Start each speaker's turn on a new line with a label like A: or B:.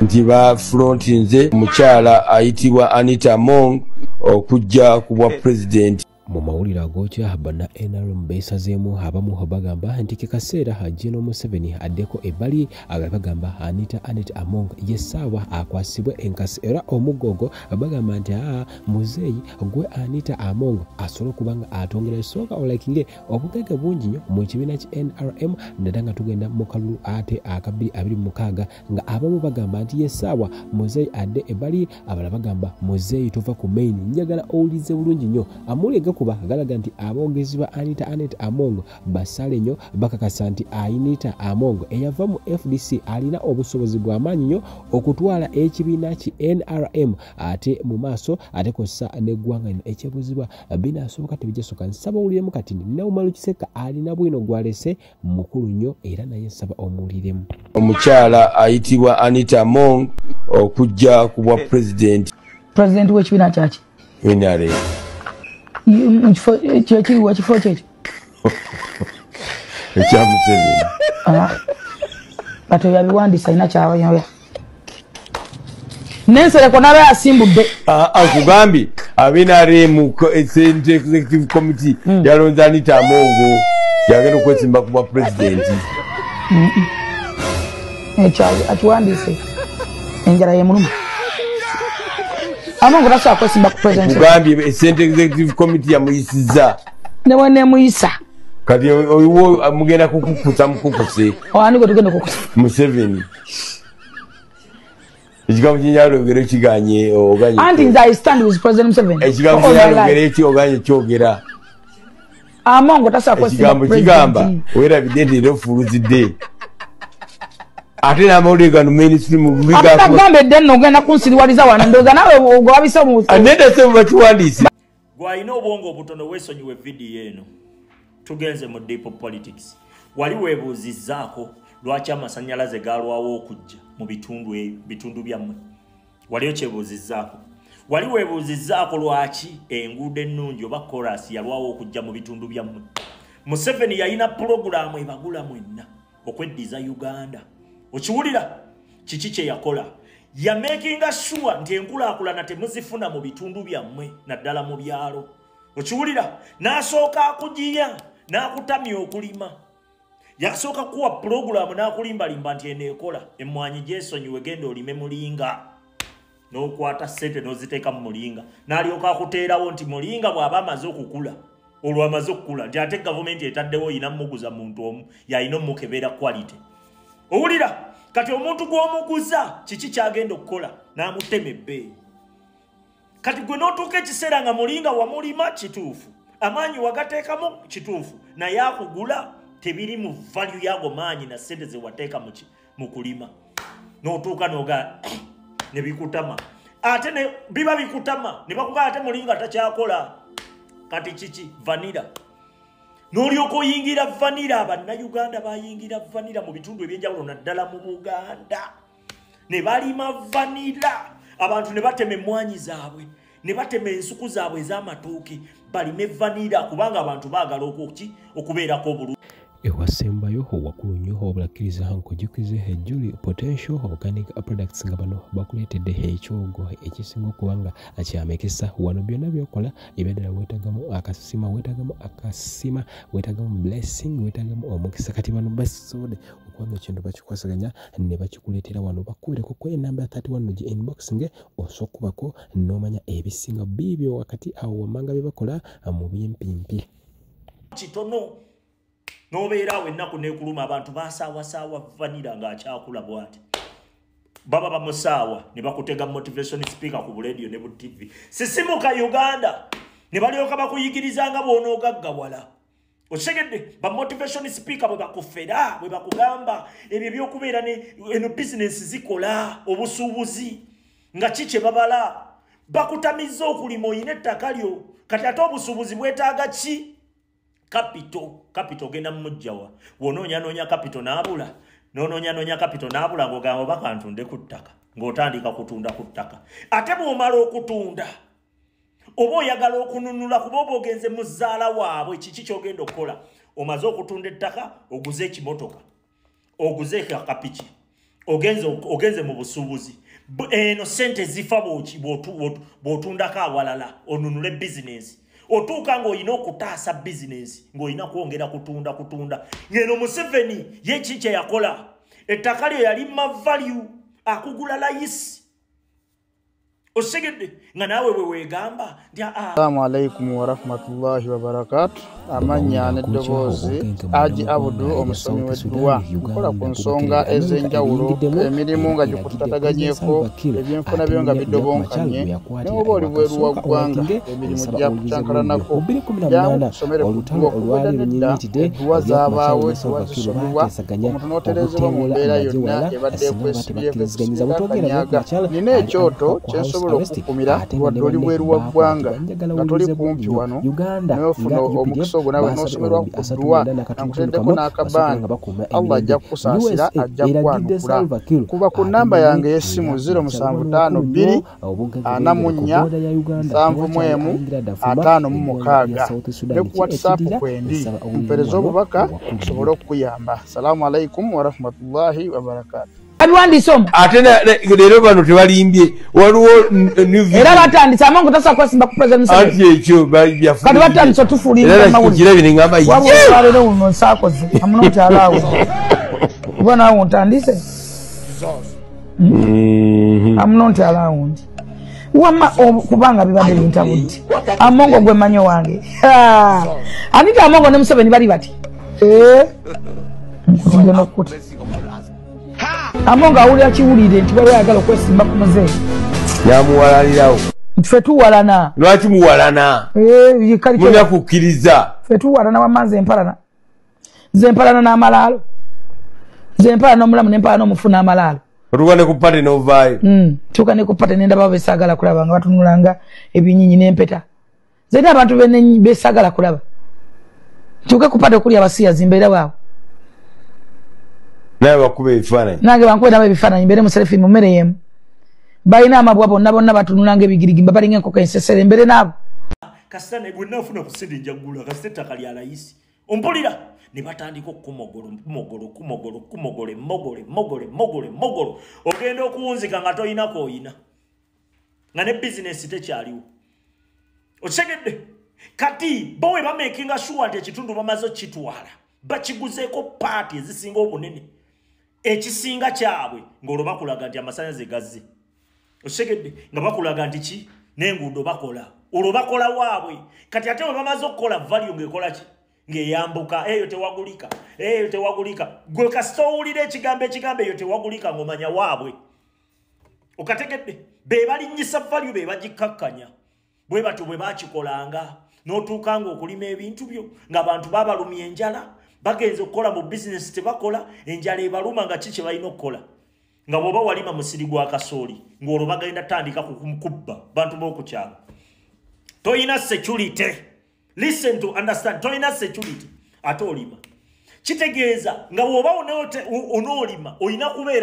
A: nti bafrontinze omukyala ayitibwa Anita Among okujja ku bwa president.
B: Mu mawulire agokya bana NRM beesazeemu abamu bagamba nti ke kaseera General Museveni addeko ebbali bagamba Anita Among yessaawa akwasibwe enkasi era omugogo bagamba nti muzeeyi gwe Anita Among asobola okubanga atongera esooka olakinge obugege bungi nnyo mu kibiina ki NRM ddala nga tugenda mu kalulu ate akabiri 26 nga abamu bagamba nti yessaawa muzeeyi adde ebbali abalala bagamba muzeeyi tuva ku main njagala owulize bulungi nnyo amulege kuba galaga nti aboogezi ba Anita Among basale nnyo bakakasa nti Anita Among eyava mu FDC alina obusobozi bw'amaanyi nnyo okutwala ekibiina ki NRM ate mu maaso ate kossa n'eggwanga lino ekyebuzibwa binaasoboka tebijasoka nsaba owuliremu kati Naumalu Kiseka alina bwino gwalese mukulu nnyo era naye nsaba omuwuliremu.
A: Omukyala ayitibwa Anita Among okujja ku bwa president
C: w'ekibiina kyaki
A: NRM
C: kiriwa kifo kyekyo
A: ekya Museveni
C: kati yabiwandiisa alina kyabayoya nensereko n'aba yasimbudde
A: akugambye NRM executive committee yalonze Anita Among yagenda okwesimba ku bwa president
C: akiwandiise enjala yemuluma Among tasobola kwesimba ku president
A: kugambye executive committee yamuyisiza
C: ne bwenemuyisa
A: kati oyiwo mugenda kukukusa mukukuse
C: ani gwe tugenda okukusa
A: Museveni ekigambo kinyalogero kiganye oganye
C: anti nze I stand with President Museveni
A: ekigambo kinyalogero oganye kyogera
C: Among tasobola kwesimba ku president
A: kigamba werabidde nti refuluzidde ate n'amawulire gano mainstream
C: atagambedde nno ogenda kunsiriwaliza wano ndowooza nawe gwabise
A: anedese mubakiwandiise
D: gwalina obwongo obutono weesonyiwe vidiyo eno tugenze mu deep politics wali weebuuzizzaako lwaki amasannyalaze galwawo okujja mu bitundu byammwe waliyo kyebuuzizzaako wali weebuuzizzaako lwaki enguudo ennungi oba korasi yalwawo okujja mu bitundu byammwe Museveni yalina pulogulaamu ebagula mwenna okweddiza Uganda okiwulira kiki kye yakola ya making sure nti enkulaakulana temuzifuna mu bitundu byammwe naddala mu byalo okiwulira n'asooka akugiya n'akutamya okulima yasooka kuwa pulogulaamu n'akulimbalimba nti eneekola emmwanyi gyesonyiwe genda olime mulinga n'okwata ssente n'oziteeka mu mulinga n'alyoka akuteerawo nti mulinga bw'aba amaze okukula olwo amaze okukula nti ate gavumenti etaddewo yina mmuguza muntu omu yalina omukebera quality owulira kati omuntu gw'omuguza kiki kyagenda okukola n'amutema ebbeeyi kati gwe n'otuuka ekiseera nga mulinga wamulima kituufu amaanyi wagateekamu kituufu naye akugula tebiri mu value yago maanyi na ssente ze wateeka mu kulima n'otuuka n'oga ne bikutama ate ne biba bikutama ne bakuga ate mulinga takyakola kati kiki vanira n'olyoka oyingira vanira abannayuganda bayingira vanira mu bitundu ebyenjawulo naddala mu Buganda ne balima vanira abantu ne batema emmwanyi zaabwe ne batema ensuku zaabwe ez'amatooke balime vanira kubanga abantu baagala okubeerako obulungi
B: ewasembayo wakulu nnyo obulakkiriza nkujjukize Julie Potential Organic Products nga bano bakuleetedde ekyogo ekisinga okuba nga kyamekesa wano byonna byokola ebyadala weetagamu akasima weetagamu blessing weetagamu omukisa kati bano basobodde okubanga ekintu bakikwasaganya ne bakikuleetera wano bakubereko ku enamba 31 gi inboxing osokubako n'omanya ebisinga biibyo wakati awo wammanga bye bakola mu byempimpi
D: kitono nobeerawo ennaku nekuluma abantu basaawasaawa vanira ng'akyakula bw'ati baba bamusaawa ne bakutega motivation speaker ku radio ne bu TV sisimuka Uganda ne balyoka bakuyigiriza nga bw'onoogaggawala otegedde ba motivation speaker bwe bakufera bwe bakugamba ebyo by'okubeera eno business zikola obusuubuzi nga kikye babala bakutamizza okulima oyina ettaka lyo kati ate obusuubuzi bwetaaga ki capital genda mujjawa wonoonya capital n'abula n'onoonya capital n'abula ng'ogamba bakantunde ku ttaka ng'otandika kutunda ku ttaka ate bw'omala okutunda oba oyagala okununula kuba oba ogenze mu zzaala waabwe kiki ky'ogenda okukola omaze okutunda ettaka oguze ekimotoka oguze akapiki ogenze mu busubuzi eno sente zifa bw'otundako awalala onunule business otuuka ng'olina okutaasa business ng'olina kwongera kutunda ng'eno Museveni ye ki kye yakola ettaka lyo yali value akugula layisi osegedde nga naawe bwe weegamba nti
E: Assalamu alaikum wa rahmatullahi wa barakatuh. Amanya n'eddoboozi Haji Abdul omusomi w'edduwa nkola ku nsonga ez'enjawulo emirimu nga gikutataganyeko ebyenfuna byo nga bidobonkanye ne oba oli bweru wa ggwanga emirimu gyakucankalanako jangu tusomere ku dduwa okuweda nedda edduwa z'abaawo edduwa zisomebwa omuntu n'oterezebwa mu mbeera yonna ebadde ekwesibyeko ekisingakanyaga nina ekyoto kyensobola okukumira wadde oli bweru wa ggwanga nga toli kumpi wano n'ofuna omukisa ogwo nawe n'osomerwa ku dduwa nakuteddeko n'akabaani Allah ajja kukusaasira ajja kukwanukula kuba ku nnamba yange y'essimu 075 2 44 ne ku WhatsApp kwendi mpereza obubaka nsobole okukuyamba. Assalamu alaikum wa rahmatullahi wa barakatuh.
C: Abiwandisomo
A: ate leero bano tebalimbye waliwo
C: era batandise amangu tasa kwasimba ku president
A: ati ekyo byafu
C: kati batandise tufuulira
A: amawulire kirabye ne ngamba
C: wabulero uno nsakoze amuno kyalawo ubona awo ntandise amuno kyalawo ndi wama kubanga bibadde bintabudde amongo gwe manyo wange anita amongo ne Museveni bali bati nkuti amongo awulira kiwulire nti bwe yagala okwesimba ku muzeeyi
A: yamuwalalirawo
C: ffe tuwalana
A: lwaki muwalana mulina kukkiriza
C: ffe tuwalana wamaze empalana zempalana n'amalaalo zempalana n'omulamu n'empalana n'omufuna amalaalo
A: otuuka ne ku pate n'ovaayo
C: tuuka ne ku pate n'endaba besaagala kulaba nga batunulanga ebinyinyi n'empeta zena abantu besaagala kulaba tuuke ku pate okuli abasiyazi mbeera bwabo
A: naye bakuba ebifaananyi
C: nange bankube nabo ebifaananyi mbeere mu selfie mu mmere yemu balina amabwa bonna batunulanga ebigirigimba balinga enkoko ensesere mbere naabo
D: kasita ne bwe nafuna ku sidi njagula kasita ettaka lya layisi ompulira ne batandika okukumogolo ogenda okuwunzika nga toyina k'oyina nga ne bizinesi tekyaliwo okisegedde kati bo we bamekinga sure nti ekitundu bamaze okitwala bakiguzeeko paati ezisinga obunene ekisinga kyabwe ng'olwo bakulaga nti amasannyalaze gazze osegedde nga bakulaga nti ki n'enguudo bakola olwo bakola waabwe kati ate bwe bamaze okukola value ng'ekola ki ng'eyambuka eyo tewagulika gwe kasita owulira ekigambo eyo tewagulika ng'omanya waabwe okategedde be balinnyisa value be bagikkakkanya bwe batyo bwe bakikolanga n'otuuka ng'okulima ebintu byo ng'abantu babalumya enjala bagenze okukola mu bizinesi tebakola enjala ebaluma nga kiki balina okukola nga bw'oba walima musiri gwa kasooli ng'olwo bagenda tandika kubba bantu b'okukyalo toyina security listen to understand toyina security ate olima kitegeeza nga bw'oba onoolima olina kubeera